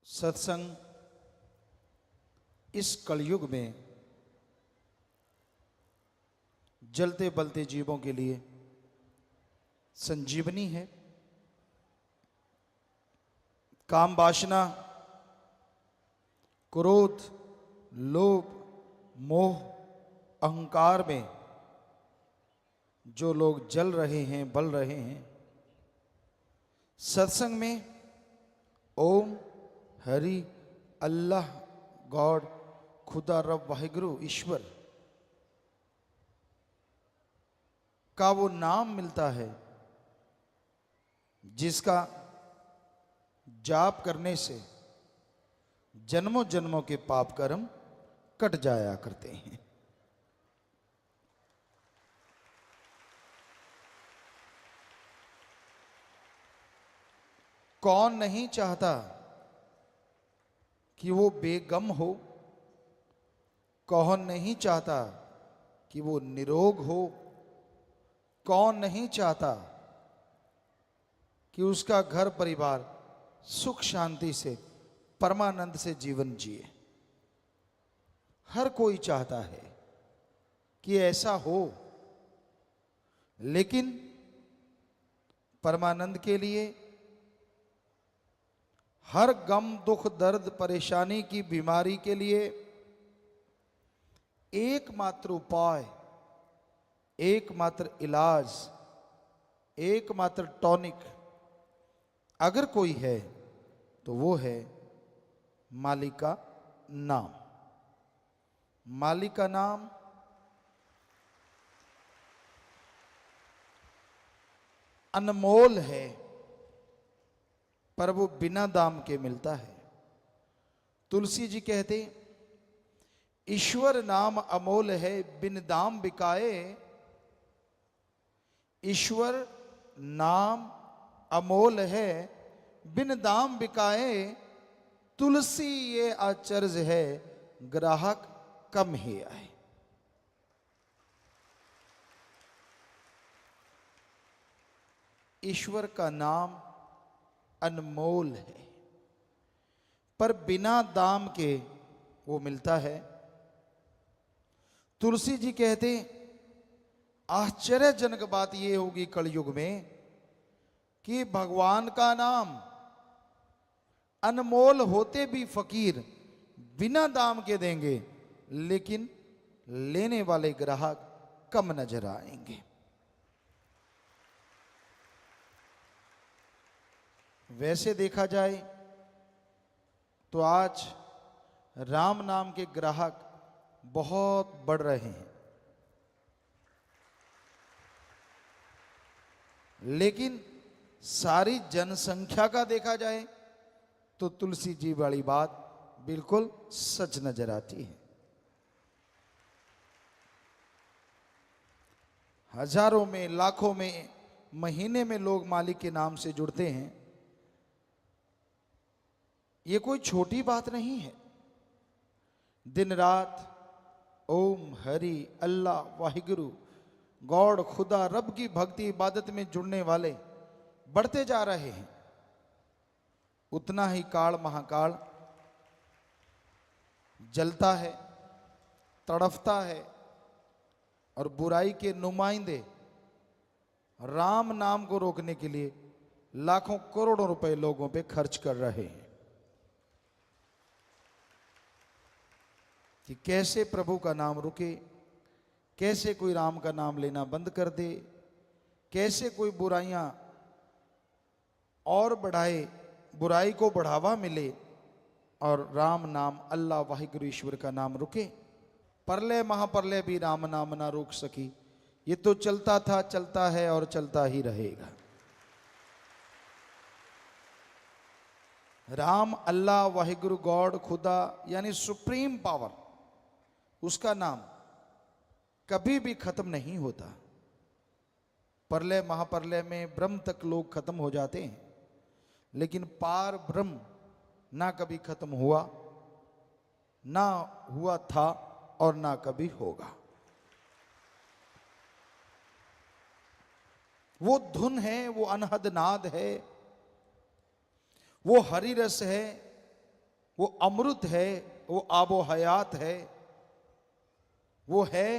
सत्संग इस कलयुग में जलते बलते जीवों के लिए संजीवनी है। काम वासना, क्रोध, लोभ, मोह, अहंकार में जो लोग जल रहे हैं, बल रहे हैं, सत्संग में ओम, हरि, अल्लाह, गॉड, खुदा, रब, वाहिगुरु, ईश्वर का वो नाम मिलता है जिसका जाप करने से जन्मों जन्मों के पाप कर्म कट जाया करते हैं। कौन नहीं चाहता कि वो बेगम हो? कौन नहीं चाहता कि वो निरोग हो? कौन नहीं चाहता कि उसका घर परिवार सुख शांति से, परमानंद से जीवन जिए? हर कोई चाहता है कि ऐसा हो, लेकिन परमानंद के लिए हर गम, दुख, दर्द, परेशानी की बीमारी के लिए एकमात्र उपाय, एकमात्र इलाज, एकमात्र टॉनिक अगर कोई है तो वो है मालिक का नाम। मालिक का नाम अनमोल है, पर वो बिना दाम के मिलता है। तुलसी जी कहते, ईश्वर नाम अमोल है, बिन दाम बिकाए। ईश्वर नाम अमोल है, बिन दाम बिकाए। तुलसी ये आचर्ज है, ग्राहक कम ही आए। ईश्वर का नाम अनमोल है, पर बिना दाम के वो मिलता है। तुलसी जी कहते, आश्चर्यजनक बात ये होगी कलयुग में कि भगवान का नाम अनमोल होते भी फकीर बिना दाम के देंगे, लेकिन लेने वाले ग्राहक कम नजर आएंगे। वैसे देखा जाए तो आज राम नाम के ग्राहक बहुत बढ़ रहे हैं, लेकिन सारी जनसंख्या का देखा जाए तो तुलसी जी वाली बात बिल्कुल सच नजर आती है। हजारों में, लाखों में, महीने में लोग मालिक के नाम से जुड़ते हैं। ये कोई छोटी बात नहीं है। दिन रात ओम, हरि, अल्लाह, वाहिगुरु, गॉड, खुदा, रब की भक्ति इबादत में जुड़ने वाले बढ़ते जा रहे हैं। उतना ही काल महाकाल जलता है, तड़फता है, और बुराई के नुमाइंदे राम नाम को रोकने के लिए लाखों करोड़ों रुपए लोगों पे खर्च कर रहे हैं कि कैसे प्रभु का नाम रुके, कैसे कोई राम का नाम लेना बंद कर दे, कैसे कोई बुराइयां और बढ़ाए, बुराई को बढ़ावा मिले और राम नाम, अल्लाह, वाहिगुरु, ईश्वर का नाम रुके। परलय महाप्रलय भी राम नाम ना रोक सकी। ये तो चलता था, चलता है और चलता ही रहेगा। राम, अल्लाह, वाहिगुरु, गॉड, खुदा यानी सुप्रीम पावर, उसका नाम कभी भी खत्म नहीं होता। परलय महाप्रलय में ब्रह्म तक लोग खत्म हो जाते हैं, लेकिन पार ब्रह्म ना कभी खत्म हुआ, ना हुआ था और ना कभी होगा। वो धुन है, वो अनहद नाद है, वो हरि रस है, वो अमृत है, वो आबो हयात है। वो है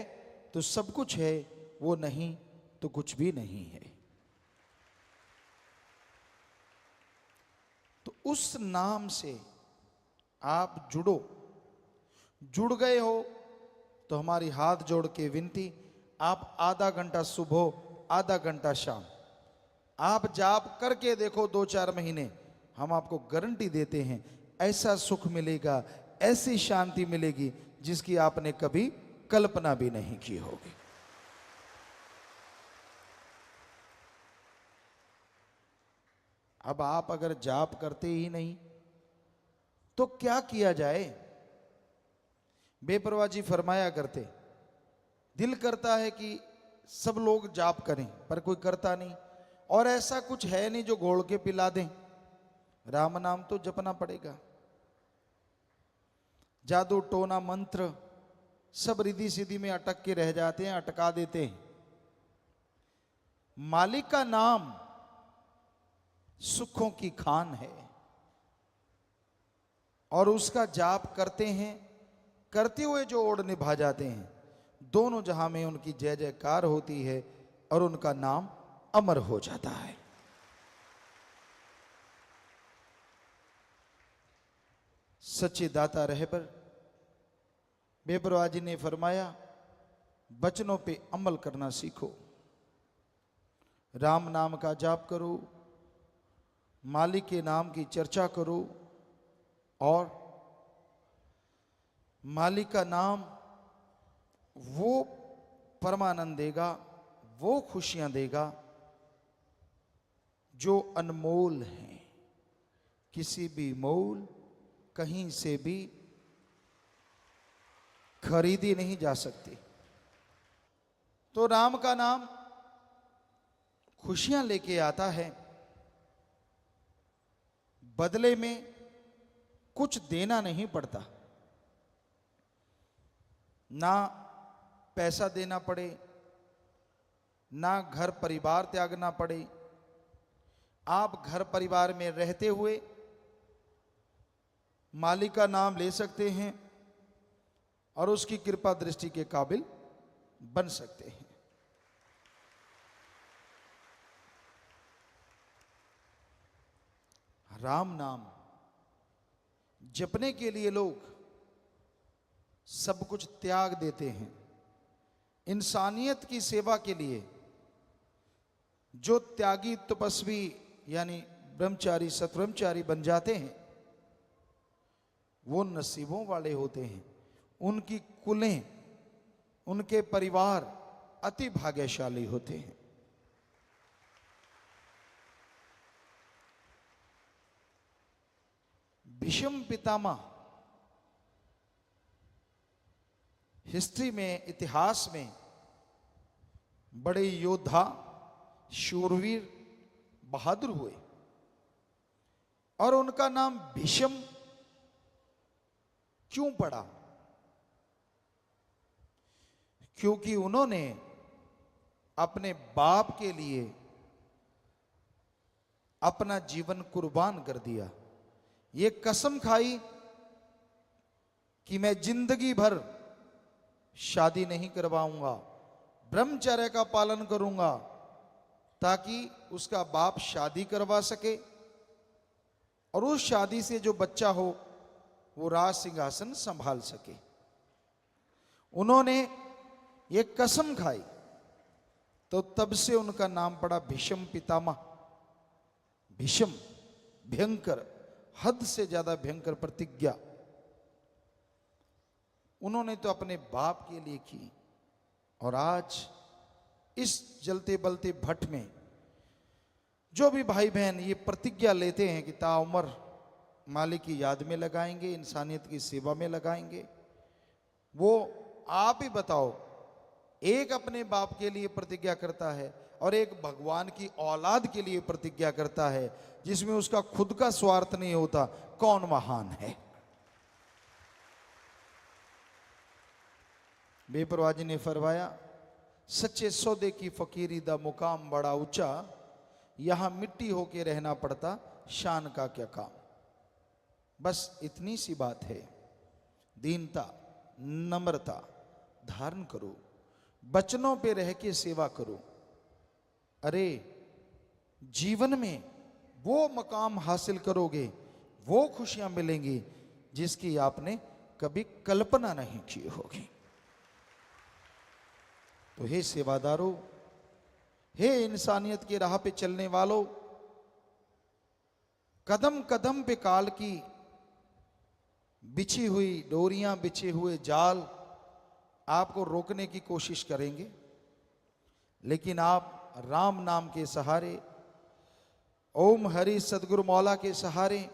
तो सब कुछ है, वो नहीं तो कुछ भी नहीं है। तो उस नाम से आप जुड़ो। जुड़ गए हो तो हमारी हाथ जोड़ के विनती, आप आधा घंटा सुबह आधा घंटा शाम आप जाप करके देखो, 2-4 महीने, हम आपको गारंटी देते हैं ऐसा सुख मिलेगा, ऐसी शांति मिलेगी जिसकी आपने कभी कल्पना भी नहीं की होगी। अब आप अगर जाप करते ही नहीं तो क्या किया जाए? बेपरवाह जी फरमाया करते, दिल करता है कि सब लोग जाप करें पर कोई करता नहीं, और ऐसा कुछ है नहीं जो घोल के पिला दें। राम नाम तो जपना पड़ेगा। जादू टोना मंत्र सब रिद्धि सिद्धि में अटक के रह जाते हैं, अटका देते हैं। मालिक का नाम सुखों की खान है, और उसका जाप करते हैं, करते हुए जो ओढ़ निभा जाते हैं, दोनों जहां में उनकी जय जयकार होती है और उनका नाम अमर हो जाता है। सच्चे दाता रहे पर बेपरवाह जी ने फरमाया, वचनों पे अमल करना सीखो। राम नाम का जाप करो, मालिक के नाम की चर्चा करो, और मालिक का नाम वो परमानंद देगा, वो खुशियां देगा जो अनमोल हैं, किसी भी मोल कहीं से भी खरीदी नहीं जा सकती। तो राम का नाम खुशियां लेके आता है, बदले में कुछ देना नहीं पड़ता, ना पैसा देना पड़े, ना घर परिवार त्यागना पड़े। आप घर परिवार में रहते हुए मालिक का नाम ले सकते हैं और उसकी कृपा दृष्टि के काबिल बन सकते हैं। राम नाम जपने के लिए लोग सब कुछ त्याग देते हैं। इंसानियत की सेवा के लिए जो त्यागी तपस्वी यानी ब्रह्मचारी सतब्रह्मचारी बन जाते हैं, वो नसीबों वाले होते हैं। उनकी कुलें, उनके परिवार अति भाग्यशाली होते हैं। भीष्म पितामह हिस्ट्री में, इतिहास में बड़े योद्धा, शूरवीर, बहादुर हुए, और उनका नाम भीष्म क्यों पड़ा? क्योंकि उन्होंने अपने बाप के लिए अपना जीवन कुर्बान कर दिया। ये कसम खाई कि मैं जिंदगी भर शादी नहीं करवाऊंगा, ब्रह्मचर्य का पालन करूंगा, ताकि उसका बाप शादी करवा सके और उस शादी से जो बच्चा हो वो राज सिंहासन संभाल सके। उन्होंने ये कसम खाई, तो तब से उनका नाम पड़ा भीष्म पितामह। भीष्म भयंकर, हद से ज्यादा भयंकर प्रतिज्ञा उन्होंने तो अपने बाप के लिए की। और आज इस जलते बलते भट्ट में जो भी भाई बहन ये प्रतिज्ञा लेते हैं कि ताउम्र मालिक की याद में लगाएंगे, इंसानियत की सेवा में लगाएंगे, वो आप ही बताओ, एक अपने बाप के लिए प्रतिज्ञा करता है और एक भगवान की औलाद के लिए प्रतिज्ञा करता है, जिसमें उसका खुद का स्वार्थ नहीं होता, कौन महान है? बेपरवाह जी ने फरमाया, सच्चे सौदे की फकीरी दा मुकाम बड़ा ऊंचा, यहां मिट्टी होके रहना पड़ता, शान का क्या काम। बस इतनी सी बात है, दीनता, नम्रता धारण करो, वचनों पे रह के सेवा करो। अरे जीवन में वो मकाम हासिल करोगे, वो खुशियां मिलेंगी जिसकी आपने कभी कल्पना नहीं की होगी। तो हे सेवादारों, हे इंसानियत की राह पे चलने वालों, कदम कदम पे काल की बिछी हुई डोरियां, बिछे हुए जाल आपको रोकने की कोशिश करेंगे, लेकिन आप राम नाम के सहारे, ओम हरि सदगुरु मौला के सहारे,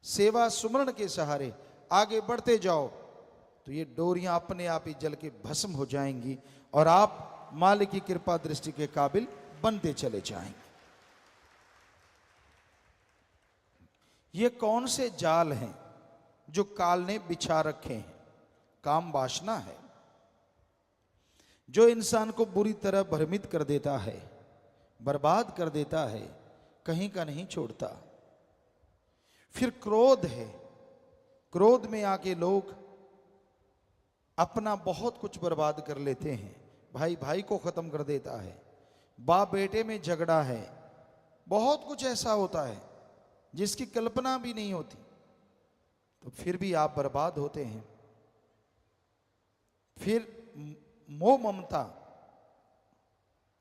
सेवा सुमरण के सहारे आगे बढ़ते जाओ तो ये डोरियां अपने आप ही जल के भस्म हो जाएंगी और आप मालिक की कृपा दृष्टि के काबिल बनते चले जाएंगे। ये कौन से जाल हैं जो काल ने बिछा रखे हैं? काम वासना है जो इंसान को बुरी तरह भ्रमित कर देता है, बर्बाद कर देता है, कहीं का नहीं छोड़ता। फिर क्रोध है, क्रोध में आके लोग अपना बहुत कुछ बर्बाद कर लेते हैं। भाई भाई को खत्म कर देता है, बाप बेटे में झगड़ा है, बहुत कुछ ऐसा होता है जिसकी कल्पना भी नहीं होती, तो फिर भी आप बर्बाद होते हैं। फिर मोह ममता,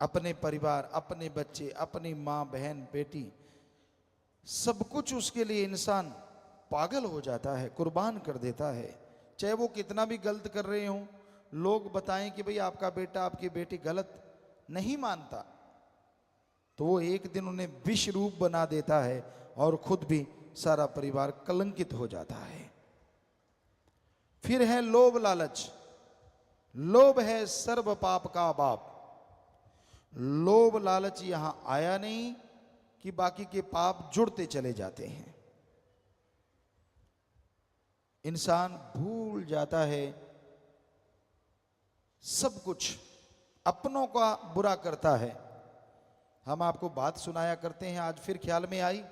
अपने परिवार, अपने बच्चे, अपनी मां बहन बेटी, सब कुछ उसके लिए इंसान पागल हो जाता है, कुर्बान कर देता है। चाहे वो कितना भी गलत कर रहे हों, लोग बताएं कि भाई आपका बेटा आपकी बेटी गलत, नहीं मानता तो वो एक दिन उन्हें विष रूप बना देता है और खुद भी सारा परिवार कलंकित हो जाता है। फिर है लोभ लालच। लोभ है सर्व पाप का बाप। लोभ लालच यहां आया नहीं कि बाकी के पाप जुड़ते चले जाते हैं। इंसान भूल जाता है सब कुछ, अपनों का बुरा करता है। हम आपको बात सुनाया करते हैं, आज फिर ख्याल में आई।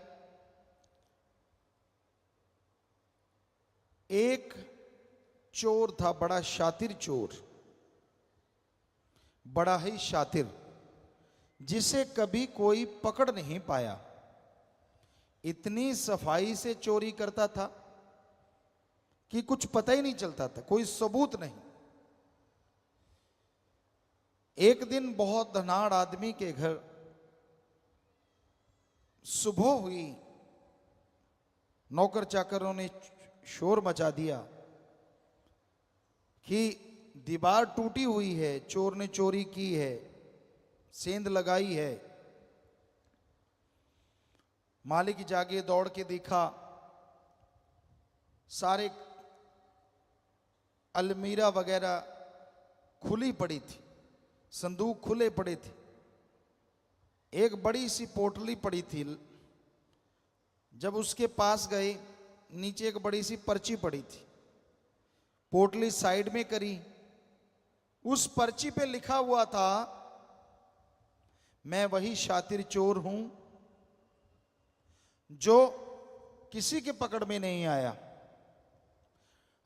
एक चोर था, बड़ा शातिर चोर, बड़ा ही शातिर, जिसे कभी कोई पकड़ नहीं पाया। इतनी सफाई से चोरी करता था कि कुछ पता ही नहीं चलता था, कोई सबूत नहीं। एक दिन बहुत धनाढ़ आदमी के घर सुबह हुई, नौकर चाकरों ने शोर मचा दिया कि दीवार टूटी हुई है, चोर ने चोरी की है, सेंध लगाई है। मालिक जागे, दौड़ के देखा, सारे अलमीरा वगैरह खुली पड़ी थी, संदूक खुले पड़े थे, एक बड़ी सी पोटली पड़ी थी। जब उसके पास गए, नीचे एक बड़ी सी पर्ची पड़ी थी, पोटली साइड में करी, उस पर्ची पे लिखा हुआ था, मैं वही शातिर चोर हूं जो किसी के पकड़ में नहीं आया।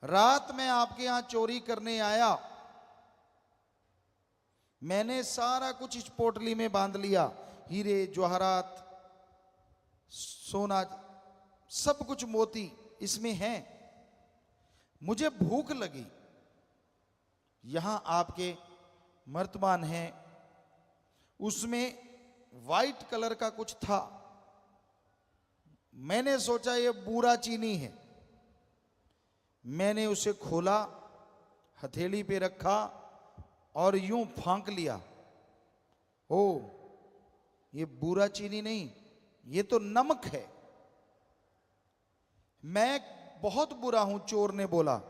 रात में आपके यहां चोरी करने आया, मैंने सारा कुछ इस पोटली में बांध लिया, हीरे जवाहरात सोना सब कुछ मोती इसमें हैं। मुझे भूख लगी, यहां आपके मर्तबान है, उसमें वाइट कलर का कुछ था। मैंने सोचा ये बूरा चीनी है, मैंने उसे खोला, हथेली पे रखा और यूं फांक लिया। ओ, ये बूरा चीनी नहीं, ये तो नमक है। मैं बहुत बुरा हूं, चोर ने बोला।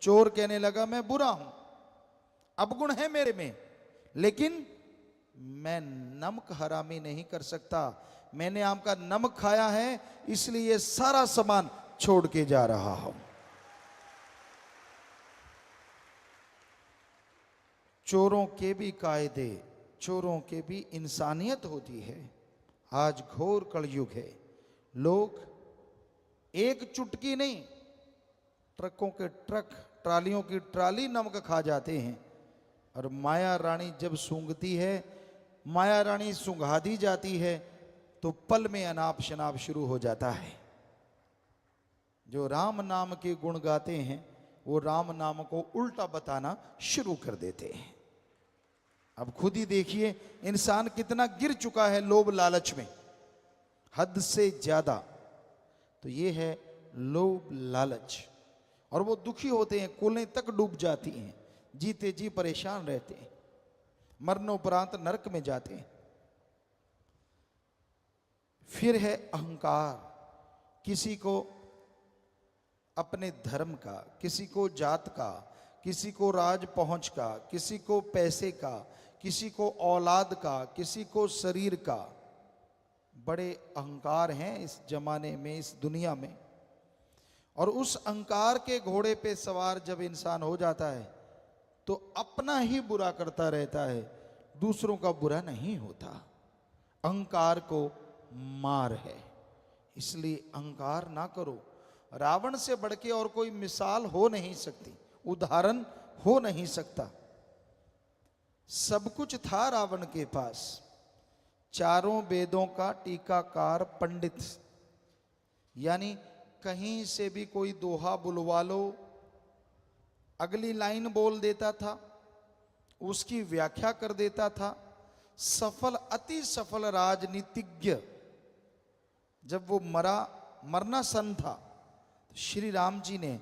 चोर कहने लगा, मैं बुरा हूं, अवगुण है मेरे में, लेकिन मैं नमक हरामी नहीं कर सकता। मैंने आपका नमक खाया है, इसलिए ये सारा सामान छोड़ के जा रहा हूं। चोरों के भी कायदे, चोरों के भी इंसानियत होती है। आज घोर कलयुग है, लोग एक चुटकी नहीं, ट्रकों के ट्रक, ट्रालियों की ट्राली नमक खा जाते हैं। और माया रानी जब सूंघती है, माया रानी सूंघा दी जाती है तो पल में अनाप शनाप शुरू हो जाता है। जो राम नाम के गुण गाते हैं वो राम नाम को उल्टा बताना शुरू कर देते हैं। अब खुद ही देखिए इंसान कितना गिर चुका है लोभ लालच में, हद से ज्यादा। तो ये है लोभ लालच, और वो दुखी होते हैं, कुलें तक डूब जाती हैं, जीते जी परेशान रहते हैं, मरणोपरांत नरक में जाते हैं। फिर है अहंकार, किसी को अपने धर्म का, किसी को जात का, किसी को राज पहुंच का, किसी को पैसे का, किसी को औलाद का, किसी को शरीर का। बड़े अहंकार हैं इस जमाने में, इस दुनिया में। और उस अहंकार के घोड़े पे सवार जब इंसान हो जाता है तो अपना ही बुरा करता रहता है, दूसरों का बुरा नहीं होता। अहंकार को मार है, इसलिए अहंकार ना करो। रावण से बढ़ के और कोई मिसाल हो नहीं सकती, उदाहरण हो नहीं सकता। सब कुछ था रावण के पास, चारों वेदों का टीकाकार पंडित, यानी कहीं से भी कोई दोहा बुलवा लो, अगली लाइन बोल देता था, उसकी व्याख्या कर देता था। सफल, अति सफल राजनीतिज्ञ। जब वो मरना सन था, श्री राम जी ने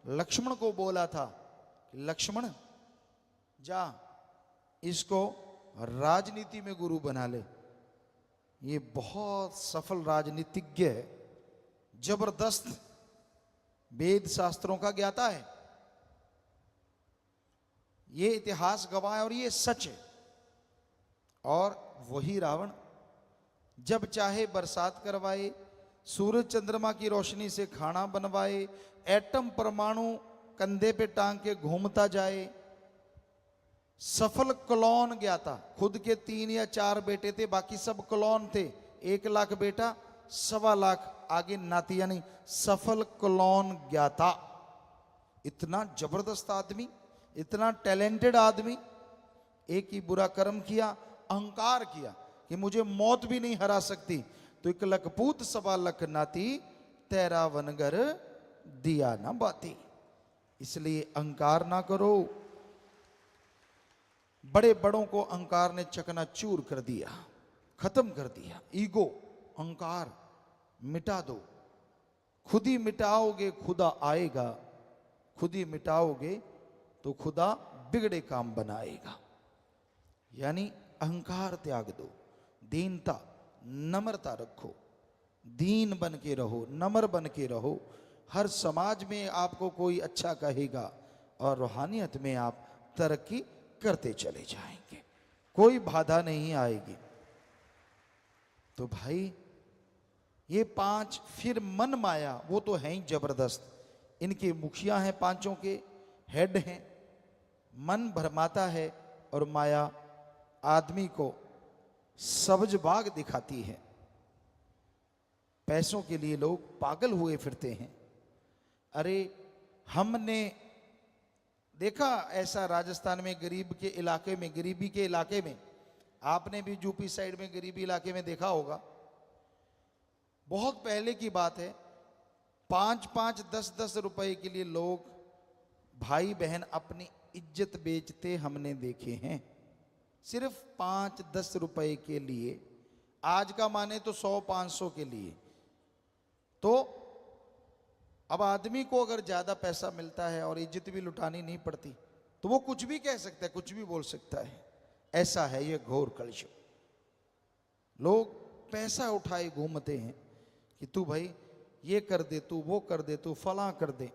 लक्ष्मण को बोला था, लक्ष्मण जा इसको राजनीति में गुरु बना ले। ये बहुत सफल राजनीतिज्ञ है, जबरदस्त वेद शास्त्रों का ज्ञाता है। ये इतिहास गवाह है और ये सच है। और वही रावण जब चाहे बरसात करवाए, सूरज चंद्रमा की रोशनी से खाना बनवाए, एटम परमाणु कंधे पे टांग के घूमता जाए। सफल क्लोन ज्ञाता, खुद के 3 या 4 बेटे थे, बाकी सब क्लोन थे। 1 लाख बेटा, 1.25 लाख आगे नाती, यानी सफल क्लोन ज्ञाता। इतना जबरदस्त आदमी, इतना टैलेंटेड आदमी। एक ही बुरा कर्म किया, अहंकार किया कि मुझे मौत भी नहीं हरा सकती, तो 1 लख पूत 1.25 लाख नाती, तेरा वनगर दिया ना बाती। इसलिए अहंकार ना करो। बड़े बड़ों को अहंकार ने चकनाचूर कर दिया, खत्म कर दिया। ईगो, अहंकार मिटा दो। खुद ही मिटाओगे खुदा आएगा, खुद ही मिटाओगे तो खुदा बिगड़े काम बनाएगा। यानी अहंकार त्याग दो, दीनता, नम्रता रखो, दीन बन के रहो, नम्र बन के रहो। हर समाज में आपको कोई अच्छा कहेगा और रूहानियत में आप तरक्की करते चले जाएंगे, कोई बाधा नहीं आएगी। तो भाई ये 5, फिर मन माया, वो तो है ही जबरदस्त। इनके मुखिया हैं, 5 के हेड हैं। मन भरमाता है और माया आदमी को सब्ज बाग दिखाती है। पैसों के लिए लोग पागल हुए फिरते हैं। अरे हमने देखा ऐसा राजस्थान में, गरीब के इलाके में, गरीबी के इलाके में, आपने भी यूपी साइड में गरीबी इलाके में देखा होगा। बहुत पहले की बात है, 5-5, 10-10 रुपए के लिए लोग, भाई बहन अपनी इज्जत बेचते हमने देखे हैं, सिर्फ 5-10 रुपए के लिए। आज का माने तो 100-500 के लिए। तो अब आदमी को अगर ज्यादा पैसा मिलता है और इज्जत भी लुटानी नहीं पड़ती, तो वो कुछ भी कह सकता है, कुछ भी बोल सकता है। ऐसा है ये घोर कलयुग। लोग पैसा उठाए घूमते हैं कि तू भाई ये कर दे, तू वो कर दे, तू फला कर दे।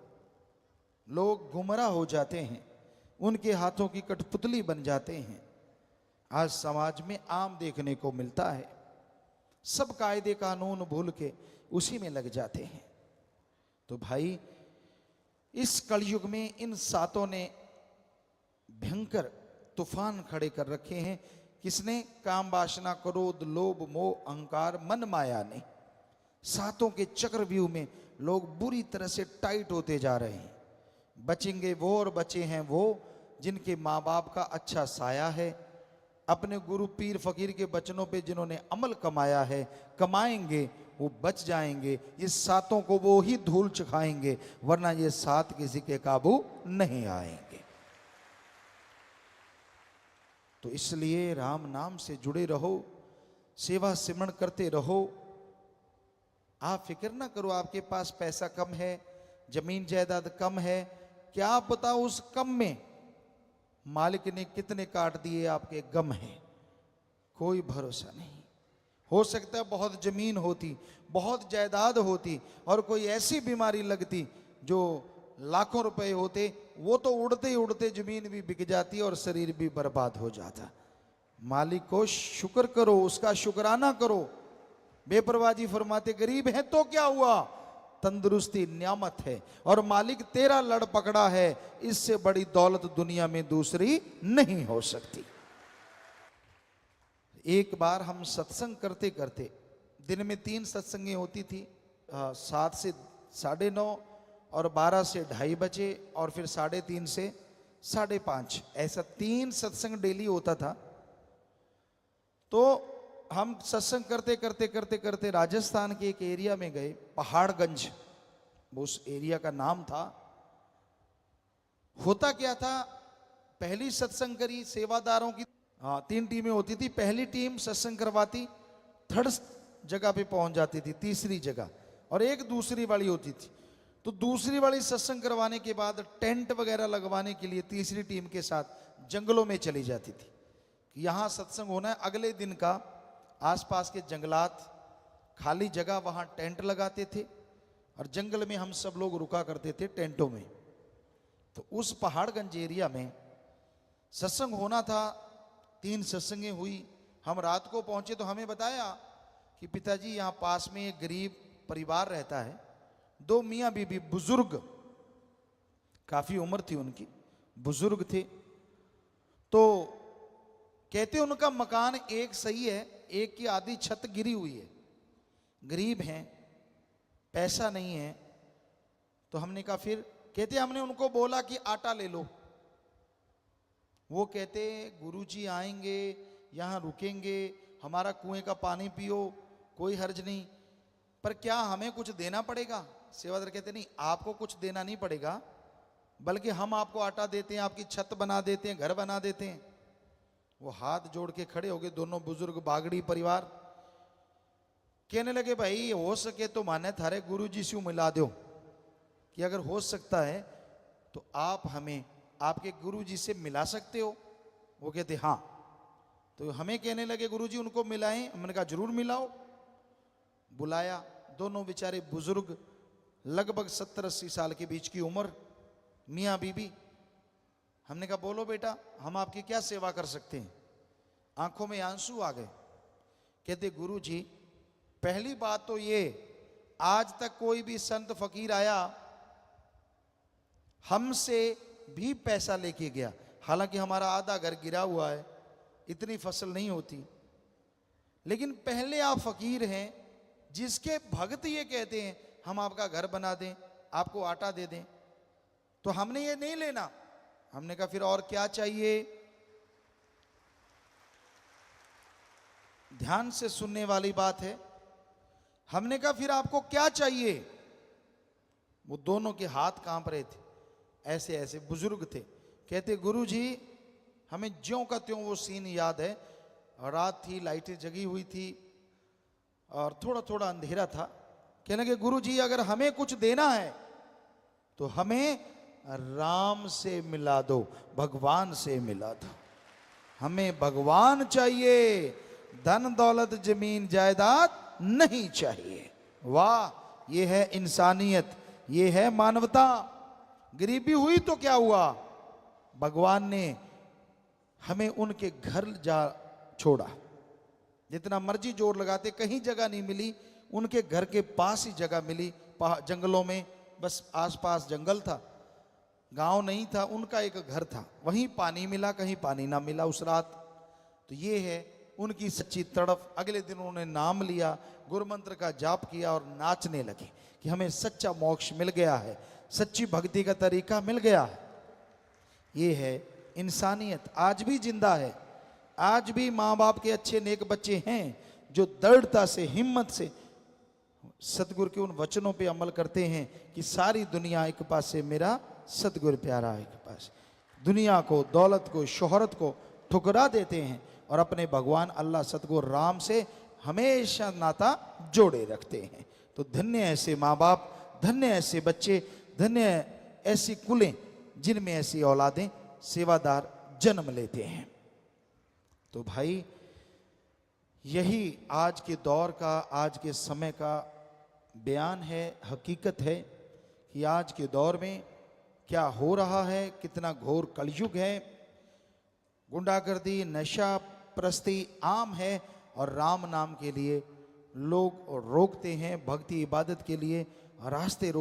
लोग गुमराह हो जाते हैं, उनके हाथों की कठपुतली बन जाते हैं। आज समाज में आम देखने को मिलता है। सब कायदे कानून भूल के उसी में लग जाते हैं। तो भाई इस कलयुग में इन 7 ने भयंकर तूफान खड़े कर रखे हैं। किसने? काम वासना, क्रोध, लोभ, मोह, अहंकार, मन माया ने। सातों के चक्रव्यूह में लोग बुरी तरह से टाइट होते जा रहे हैं। बचेंगे वो और बचे हैं वो जिनके माँ बाप का अच्छा साया है, अपने गुरु पीर फकीर के वचनों पे जिन्होंने अमल कमाया है, कमाएंगे वो बच जाएंगे। ये सातों को वो ही धूल चखाएंगे, वरना ये सात किसी के काबू नहीं आएंगे। तो इसलिए राम नाम से जुड़े रहो, सेवा सिमरण करते रहो। आप फिक्र ना करो आपके पास पैसा कम है, जमीन जायदाद कम है, क्या आप बताओ उस कम में मालिक ने कितने काट दिए आपके गम है, कोई भरोसा नहीं। हो सकता है बहुत जमीन होती, बहुत जायदाद होती और कोई ऐसी बीमारी लगती जो लाखों रुपए होते, वो तो उड़ते ही उड़ते जमीन भी बिक जाती और शरीर भी बर्बाद हो जाता। मालिक को शुक्र करो, उसका शुक्राना करो। बेपरवाजी फरमाते गरीब है तो क्या हुआ, तंदुरुस्ती नियामत है और मालिक तेरा लड़ पकड़ा है, इससे बड़ी दौलत दुनिया में दूसरी नहीं हो सकती। एक बार हम सत्संग करते करते, दिन में 3 सत्संगें होती थी, 7 से 9:30 और 12 से 2:30 बजे और फिर 3:30 से 5:30, ऐसा 3 सत्संग डेली होता था। तो हम सत्संग करते करते करते करते राजस्थान के एक एरिया में गए, पहाड़गंज उस एरिया का नाम था। होता क्या था, पहली सत्संग करी सेवादारों की, 3 टीमें होती थी। पहली टीम सत्संग करवाती, 3rd जगह पे पहुंच जाती थी, 3री जगह, और एक दूसरी वाली होती थी। तो दूसरी वाली सत्संग करवाने के बाद टेंट वगैरह लगवाने के लिए तीसरी टीम के साथ जंगलों में चली जाती थी कि यहां सत्संग होना है। अगले दिन का आसपास के जंगलात, खाली जगह, वहां टेंट लगाते थे और जंगल में हम सब लोग रुका करते थे टेंटों में। तो उस पहाड़गंज एरिया में सत्संग होना था, 3 सत्संगें हुई। हम रात को पहुंचे तो हमें बताया कि पिताजी यहाँ पास में एक गरीब परिवार रहता है, 2 मियाँ बीबी बुजुर्ग, काफी उम्र थी उनकी, बुजुर्ग थे। तो कहते उनका मकान एक सही है, एक की आधी छत गिरी हुई है, गरीब हैं, पैसा नहीं है। तो हमने कहा फिर, कहते हमने उनको बोला कि आटा ले लो। वो कहते गुरुजी आएंगे, यहाँ रुकेंगे, हमारा कुएं का पानी पियो, कोई हर्ज नहीं, पर क्या हमें कुछ देना पड़ेगा? सेवादार कहते नहीं, आपको कुछ देना नहीं पड़ेगा, बल्कि हम आपको आटा देते हैं, आपकी छत बना देते हैं, घर बना देते हैं। वो हाथ जोड़ के खड़े हो गए, दोनों बुजुर्ग बागड़ी परिवार। कहने लगे भाई हो सके तो माने थारे गुरुजी से मिला दो, कि अगर हो सकता है तो आप हमें आपके गुरुजी से मिला सकते हो। वो कहते हाँ। तो हमें कहने लगे गुरुजी उनको मिलाएं। हमने कहा जरूर मिलाओ। बुलाया, दोनों बेचारे बुजुर्ग, लगभग 70-80 साल के बीच की उम्र, मियाँ बीबी। हमने कहा बोलो बेटा, हम आपकी क्या सेवा कर सकते हैं? आंखों में आंसू आ गए। कहते गुरुजी पहली बात तो ये, आज तक कोई भी संत फकीर आया हमसे भी पैसा लेके गया, हालांकि हमारा आधा घर गिरा हुआ है, इतनी फसल नहीं होती, लेकिन पहले आप फकीर हैं जिसके भक्त ये कहते हैं हम आपका घर बना दें, आपको आटा दे दें, तो हमने ये नहीं लेना। हमने कहा फिर और क्या चाहिए? ध्यान से सुनने वाली बात है। हमने कहा फिर आपको क्या चाहिए? वो दोनों के हाथ कांप रहे थे, ऐसे ऐसे बुजुर्ग थे। कहते गुरुजी हमें ज्यों का त्यों वो सीन याद है, रात थी, लाइटें जगी हुई थी और थोड़ा थोड़ा अंधेरा था। कहने लगे गुरुजी अगर हमें कुछ देना है तो हमें राम से मिला दो, भगवान से मिला दो, हमें भगवान चाहिए, धन दौलत जमीन जायदाद नहीं चाहिए। वाह, ये है इंसानियत, ये है मानवता। गरीबी हुई तो क्या हुआ, भगवान ने हमें उनके घर जा छोड़ा। जितना मर्जी जोर लगाते कहीं जगह नहीं मिली, उनके घर के पास ही जगह मिली, जंगलों में, बस आसपास जंगल था, गांव नहीं था, उनका एक घर था, वहीं पानी मिला, कहीं पानी ना मिला उस रात। तो ये है उनकी सच्ची तड़फ। अगले दिन उन्होंने नाम लिया, गुरु मंत्र का जाप किया और नाचने लगे कि हमें सच्चा मोक्ष मिल गया है, सच्ची भक्ति का तरीका मिल गया है। ये है इंसानियत, आज भी जिंदा है। आज भी माँ बाप के अच्छे नेक बच्चे हैं जो दृढ़ता से, हिम्मत से सतगुरु के उन वचनों पे अमल करते हैं कि सारी दुनिया एक पास से, मेरा सतगुरु प्यारा एक पास। दुनिया को, दौलत को, शोहरत को ठुकरा देते हैं और अपने भगवान अल्लाह सतगुरु राम से हमेशा नाता जोड़े रखते हैं। तो धन्य ऐसे माँ बाप, धन्य ऐसे बच्चे, धन्य ऐसी कुलें जिनमें ऐसी औलादें, सेवादार जन्म लेते हैं। तो भाई यही आज के दौर का, आज के समय का बयान है, हकीकत है कि आज के दौर में क्या हो रहा है, कितना घोर कलयुग है। गुंडागर्दी, नशा प्रस्ती आम है और राम नाम के लिए लोग रोकते हैं, भक्ति इबादत के लिए रास्ते